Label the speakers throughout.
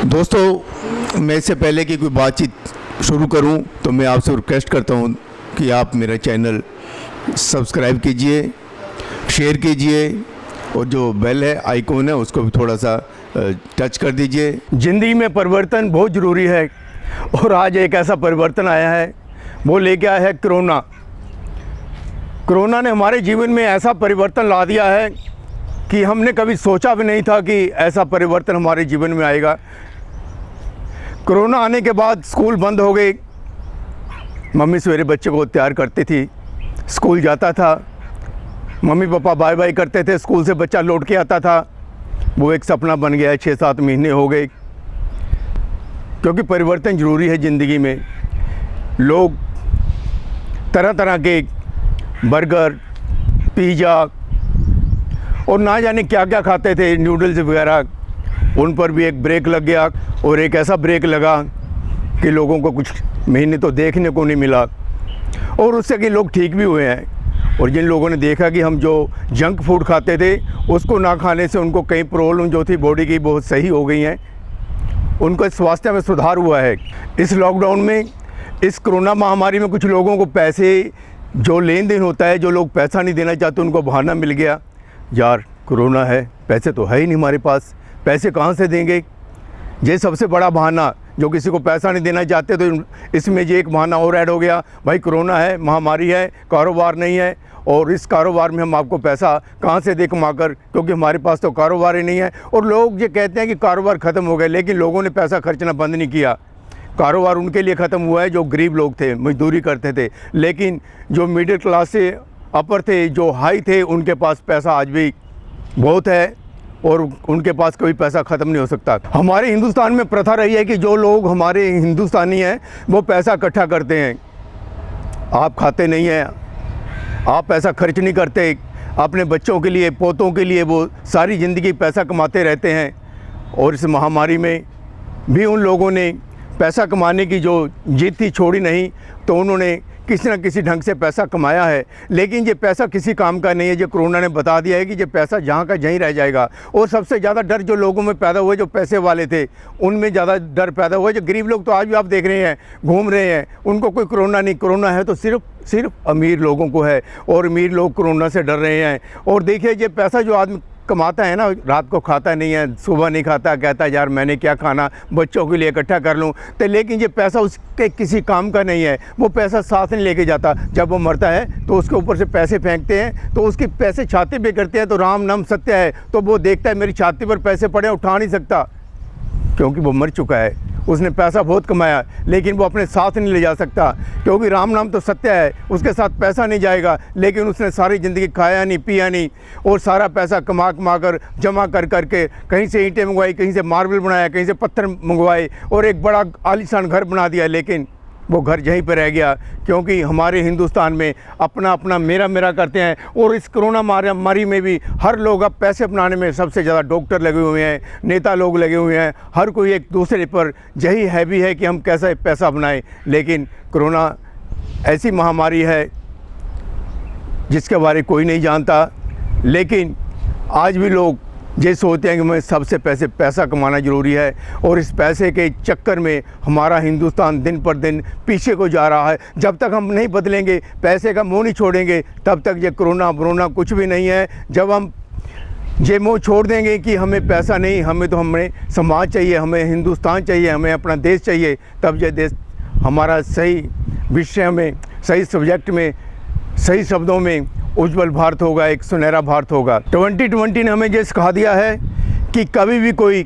Speaker 1: दोस्तों, मैं इससे पहले कि कोई बातचीत शुरू करूं तो मैं आपसे रिक्वेस्ट करता हूं कि आप मेरा चैनल सब्सक्राइब कीजिए, शेयर कीजिए और जो बेल है आइकॉन है उसको भी थोड़ा सा टच कर दीजिए। ज़िंदगी में परिवर्तन बहुत ज़रूरी है और आज एक ऐसा परिवर्तन आया है, वो लेके आया है कोरोना। कोरोना ने हमारे जीवन में ऐसा परिवर्तन ला दिया है कि हमने कभी सोचा भी नहीं था कि ऐसा परिवर्तन हमारे जीवन में आएगा। कोरोना आने के बाद स्कूल बंद हो गए। मम्मी सवेरे बच्चे को तैयार करती थी, स्कूल जाता था, मम्मी पापा बाय बाय करते थे, स्कूल से बच्चा लौट के आता था। वो एक सपना बन गया है। 6-7 महीने हो गए, क्योंकि परिवर्तन ज़रूरी है ज़िंदगी में। लोग तरह तरह के बर्गर, पिज़्ज़ा और ना जाने क्या क्या खाते थे, नूडल्स वगैरह, उन पर भी एक ब्रेक लग गया। और एक ऐसा ब्रेक लगा कि लोगों को कुछ महीने तो देखने को नहीं मिला और उससे कि लोग ठीक भी हुए हैं। और जिन लोगों ने देखा कि हम जो जंक फूड खाते थे उसको ना खाने से उनको कई प्रॉब्लम जो थी बॉडी की बहुत सही हो गई हैं, उनको स्वास्थ्य में सुधार हुआ है। इस लॉकडाउन में, इस कोरोना महामारी में कुछ लोगों को पैसे जो लेन देन होता है, जो लोग पैसा नहीं देना चाहते, उनको बहाना मिल गया, यार कोरोना है, पैसे तो है ही नहीं हमारे पास, पैसे कहाँ से देंगे। ये सबसे बड़ा बहाना, जो किसी को पैसा नहीं देना चाहते तो इसमें ये एक बहाना और ऐड हो गया, भाई कोरोना है, महामारी है, कारोबार नहीं है और इस कारोबार में हम आपको पैसा कहाँ से दे कमा कर, क्योंकि हमारे पास तो कारोबार ही नहीं है। और लोग ये कहते हैं कि कारोबार ख़त्म हो गए, लेकिन लोगों ने पैसा खर्चना बंद नहीं किया। कारोबार उनके लिए ख़त्म हुआ है जो गरीब लोग थे, मजदूरी करते थे, लेकिन जो मिडिल क्लास से अपर थे, जो हाई थे, उनके पास पैसा आज भी बहुत है और उनके पास कोई पैसा ख़त्म नहीं हो सकता। हमारे हिंदुस्तान में प्रथा रही है कि जो लोग हमारे हिंदुस्तानी हैं वो पैसा इकट्ठा करते हैं। आप खाते नहीं हैं, आप पैसा खर्च नहीं करते, अपने बच्चों के लिए, पोतों के लिए वो सारी ज़िंदगी पैसा कमाते रहते हैं। और इस महामारी में भी उन लोगों ने पैसा कमाने की जो जिद थी छोड़ी नहीं, तो उन्होंने किसी न किसी ढंग से पैसा कमाया है। लेकिन ये पैसा किसी काम का नहीं है। जो कोरोना ने बता दिया है कि ये पैसा जहाँ का जहीं रह जाएगा। और सबसे ज़्यादा डर जो लोगों में पैदा हुआ, जो पैसे वाले थे उनमें ज़्यादा डर पैदा हुआ। जो गरीब लोग तो आज भी आप देख रहे हैं घूम रहे हैं, उनको कोई कोरोना नहीं। कोरोना है तो सिर्फ अमीर लोगों को है और अमीर लोग कोरोना से डर रहे हैं। और देखिए, ये पैसा जो आदमी कमाता है ना, रात को खाता नहीं है, सुबह नहीं खाता, कहता है यार मैंने क्या खाना, बच्चों के लिए इकट्ठा कर लूँ, तो लेकिन ये पैसा उसके किसी काम का नहीं है। वो पैसा साथ नहीं लेके जाता। जब वो मरता है तो उसके ऊपर से पैसे फेंकते हैं, तो उसकी पैसे छाती पे करते हैं, तो राम नाम सत्य है। तो वो देखता है मेरी छाती पर पैसे पड़े, उठा नहीं सकता, क्योंकि वो मर चुका है। उसने पैसा बहुत कमाया, लेकिन वो अपने साथ नहीं ले जा सकता, क्योंकि राम नाम तो सत्य है, उसके साथ पैसा नहीं जाएगा। लेकिन उसने सारी ज़िंदगी खाया नहीं, पिया नहीं और सारा पैसा कमा कर जमा कर करके कहीं से ईंटें मंगवाई, कहीं से मार्बल बनाया, कहीं से पत्थर मंगवाए और एक बड़ा आलीशान घर बना दिया। लेकिन वो घर यहीं पर रह गया, क्योंकि हमारे हिंदुस्तान में अपना अपना मेरा मेरा करते हैं। और इस कोरोना महामारी में भी हर लोग अब पैसे अपनाने में, सबसे ज़्यादा डॉक्टर लगे हुए हैं, नेता लोग लगे हुए हैं, हर कोई एक दूसरे पर यही हैवी है कि हम कैसा पैसा बनाएं। लेकिन कोरोना ऐसी महामारी है जिसके बारे कोई नहीं जानता, लेकिन आज भी लोग ये सोचते हैं कि मैं सबसे पैसा कमाना ज़रूरी है। और इस पैसे के चक्कर में हमारा हिंदुस्तान दिन पर दिन पीछे को जा रहा है। जब तक हम नहीं बदलेंगे, पैसे का मोह नहीं छोड़ेंगे, तब तक ये कोरोना कुछ भी नहीं है। जब हम ये मोह छोड़ देंगे कि हमें पैसा नहीं, हमें समाज चाहिए, हमें हिंदुस्तान चाहिए, हमें अपना देश चाहिए, तब ये देश हमारा सही विषय में, सही सब्जेक्ट में, सही शब्दों में उज्जवल भारत होगा, एक सुनहरा भारत होगा। 2020 ने हमें ये सिखा दिया है कि कभी भी कोई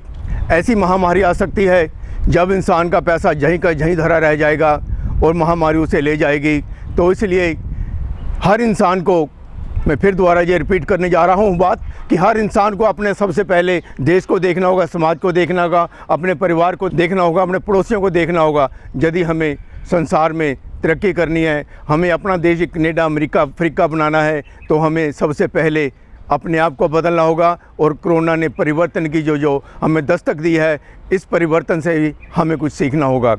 Speaker 1: ऐसी महामारी आ सकती है जब इंसान का पैसा यहीं का यहीं धरा रह जाएगा और महामारी उसे ले जाएगी। तो इसलिए हर इंसान को, मैं फिर दोबारा ये रिपीट करने जा रहा हूँ बात, कि हर इंसान को अपने सबसे पहले देश को देखना होगा, समाज को देखना होगा, अपने परिवार को देखना होगा, अपने पड़ोसियों को देखना होगा। यदि हमें संसार में तरक्की करनी है, हमें अपना देश कनाडा, अमेरिका, अफ्रीका बनाना है, तो हमें सबसे पहले अपने आप को बदलना होगा। और कोरोना ने परिवर्तन की जो हमें दस्तक दी है, इस परिवर्तन से ही हमें कुछ सीखना होगा।